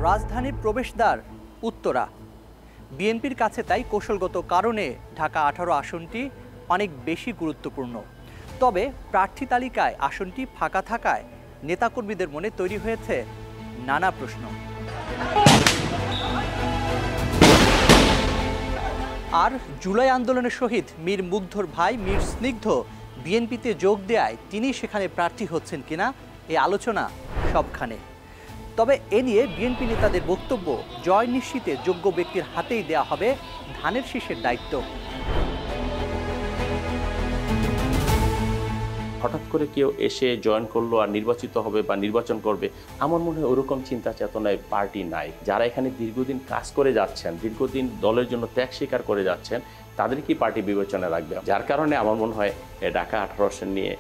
রাজধানীর প্রবেশদ্বার উত্তরা। বিএনপির কাছে তাই কৌশলগত কারণে ঢাকা 18 আসনটি অনেক বেশি গুরুত্বপূর্ণ। তবে প্রার্থী তালিকায় আসনটি ফাঁকা থাকায় নেতাকর্মীদের মনে তৈরি হয়েছে নানা প্রশ্ন। আর জুলাই আন্দোলনের শহীদ মীর মুগ্ধর ভাই মীর স্নিগ্ধ বিএনপিতে যোগ দেয়ায় তিনি সেখানে প্রার্থী হচ্ছেন কিনা এই আলোচনা সবখানে। তবে এ নিয়ে বিএনপি নেতাদের বক্তব্য, জয় নিশ্চিতে যোগ্য ব্যক্তির হাতেই দেয়া হবে ধানের শীষের দায়িত্ব। হঠাৎ করে কেউ এসে জয়েন করলো আর নির্বাচিত হবে বা নির্বাচন করবে, আমার মনে হয় ওরকম চিন্তা চেতনায় পার্টি নাই। যারা এখানে দীর্ঘদিন কাজ করে যাচ্ছেন, দীর্ঘদিন দলের জন্য ত্যাগ স্বীকার করে যাচ্ছেন, তাদেরকেই পার্টি বিবেচনায় রাখবে। যার কারণে আমার মনে হয় ঢাকা 18 আসন নিয়ে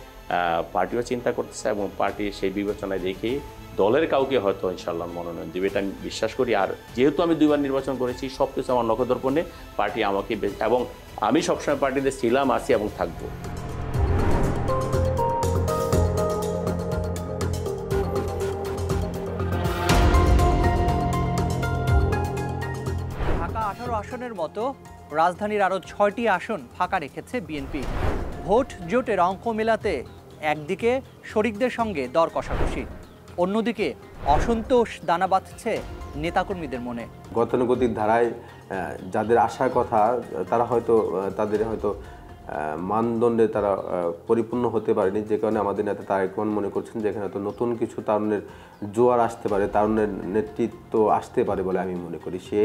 পার্টিও চিন্তা করতেছে এবং পার্টি সেই বিবেচনায় দেখেই দলের কাউকে হয়তো ইনশাল্লাহ মনোনয়ন দেবে, এটা আমি বিশ্বাস করি। আর যেহেতু আমি 2বার নির্বাচন করেছি, সব কিছু আমার নখদর্পণে, পার্টি আমাকে এবং আমি সবসময় পার্টিতে ছিলাম, আছি এবং থাকবো। ঢাকা 18 আসনের মতো রাজধানীর আরও 6টি আসন ফাঁকা রেখেছে বিএনপি। ভোট জোটের অঙ্ক মেলাতে একদিকে শরিকদের সঙ্গে দর কষাকষি, অন্যদিকে অসন্তোষ দানা বাঁধছে নেতাকর্মীদের মনে। গতানুগতিক ধারায় যাদের আসার কথা তাদের হয়তো মানদণ্ডে তারা পরিপূর্ণ হতে পারেনি, যে কারণে আমাদের নেতা তারেক রহমান মনে করছেন যে এখানে হয়তো নতুন কিছু তারুণের জোয়ার আসতে পারে, তারুণের নেতৃত্ব আসতে পারে বলে আমি মনে করি। সে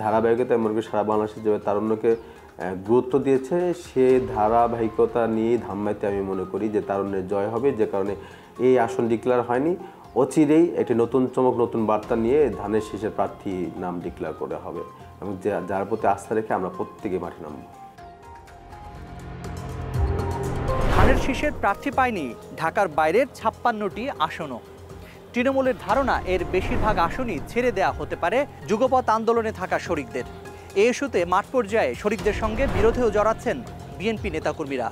ধারাবাহিকতা মনে করি সারা বাংলাদেশে যেভাবে তারুণ্যকে গুরুত্ব দিয়েছে, সে ধারাবাহিকতা নিয়ে ধাম্মাইতে আমি মনে করি যে তারুণ্যের জয় হবে। যে কারণে এই আসন ডিক্লেয়ার হয়নি, অচিরেই একটি নতুন চমক, নতুন বার্তা নিয়ে ধানের শীষের প্রার্থী নাম ডিক্লেয়ার করা হবে এবং যার প্রতি আস্থা রেখে আমরা প্রত্যেকে মাঠে নামব। ধানের শীষের প্রার্থী পায়নি ঢাকার বাইরের 56টি আসনও। তৃণমূলের ধারণা এর বেশিরভাগ আসনই ছেড়ে দেয়া হতে পারে যুগপৎ আন্দোলনে থাকা শরিকদের। এই ইস্যুতে মাঠ পর্যায়ে শরিকদের সঙ্গে বিরোধেও জড়াচ্ছেন বিএনপি নেতাকর্মীরা।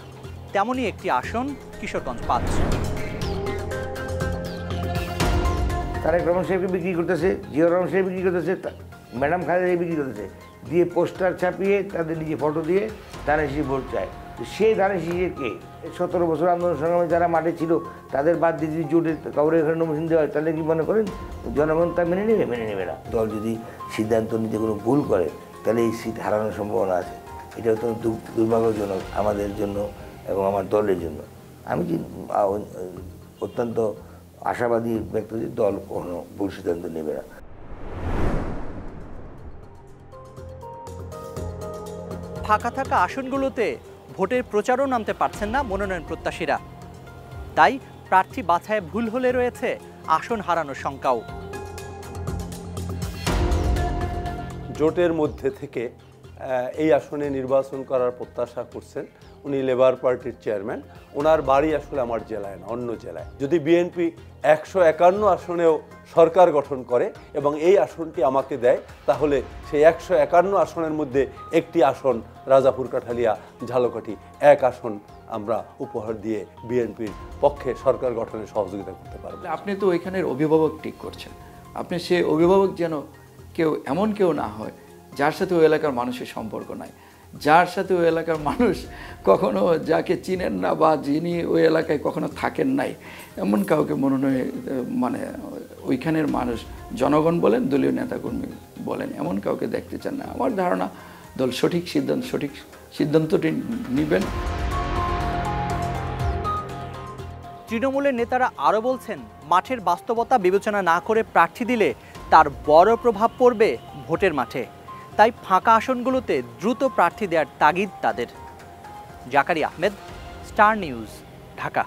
তেমনই একটি আসন কিশোরগঞ্জ 5। তারেক রহমান সাহেবকে বিক্রি করতেছে, জিয়াউর রহমান সাহেব বিক্রি করতেছে, ম্যাডাম খালেদা বিক্রি করতেছে, দিয়ে পোস্টার ছাপিয়ে তাদের নিজে ফটো দিয়ে ধানের শীষে ভোট চায়। সেই ধানের শীষের কে 17 বছর আন্দোলন সংগ্রামে যারা মাঠে ছিল তাদের বাদ দিয়ে যদি জোটের কাউরে এখানে নমিনেশন দেওয়া হয়, তাহলে কি মনে করেন জনগণ তা মেনে নেবে? মেনে নেবে না। দল যদি সিদ্ধান্ত নিতে কোনো ভুল করে তাহলে এই সিট হারানোর সম্ভাবনা আছে। এটা অত্যন্ত দুর্ভাগ্যজনক আমাদের জন্য এবং আমার দলের জন্য। আমি অত্যন্ত আশাবাদী ব্যক্তি যে দল কোনো ভুল সিদ্ধান্ত নেবে না। ফাঁকা থাকা আসনগুলোতে ভোটের প্রচারও নামতে পারছেন না মনোনয়ন প্রত্যাশীরা। তাই প্রার্থী বাছাইয়ে ভুল হলে রয়েছে আসন হারানোর শঙ্কাও। জোটের মধ্যে থেকে এই আসনে নির্বাচন করার প্রত্যাশা করছেন উনি লেবার পার্টির চেয়ারম্যান। ওনার বাড়ি আসলে আমার জেলায় না, অন্য জেলায়। যদি বিএনপি 151 আসনেও সরকার গঠন করে এবং এই আসনটি আমাকে দেয়, তাহলে সেই 151 আসনের মধ্যে একটি আসন রাজাপুর কাঠালিয়া ঝালকাঠি 1 আসন আমরা উপহার দিয়ে বিএনপির পক্ষে সরকার গঠনে সহযোগিতা করতে পারব। আপনি তো ওইখানের অভিভাবক ঠিক করছেন, আপনি সে অভিভাবক যেন এমন কেউ না হয় যার সাথে ওই এলাকার মানুষের সম্পর্ক নাই, যার সাথে ওই এলাকার মানুষ কখনো যাকে চিনেন না বা যিনি ওই এলাকায় কখনো থাকেন নাই, এমন কাউকে মানে ওইখানের মানুষ, জনগণ বলেন, দলীয় নেতাকর্মী বলেন, এমন কাউকে দেখতে চান না। আমার ধারণা দল সঠিক সিদ্ধান্তটি নেবেন। তৃণমূলের নেতারা আরও বলছেন, মাঠের বাস্তবতা বিবেচনা না করে প্রার্থী দিলে তার বড় প্রভাব পড়বে ভোটের মাঠে। তাই ফাঁকা আসনগুলোতে দ্রুত প্রার্থী দেওয়ার তাগিদ তাদের। Zakaria Ahmed, star news, Dhaka.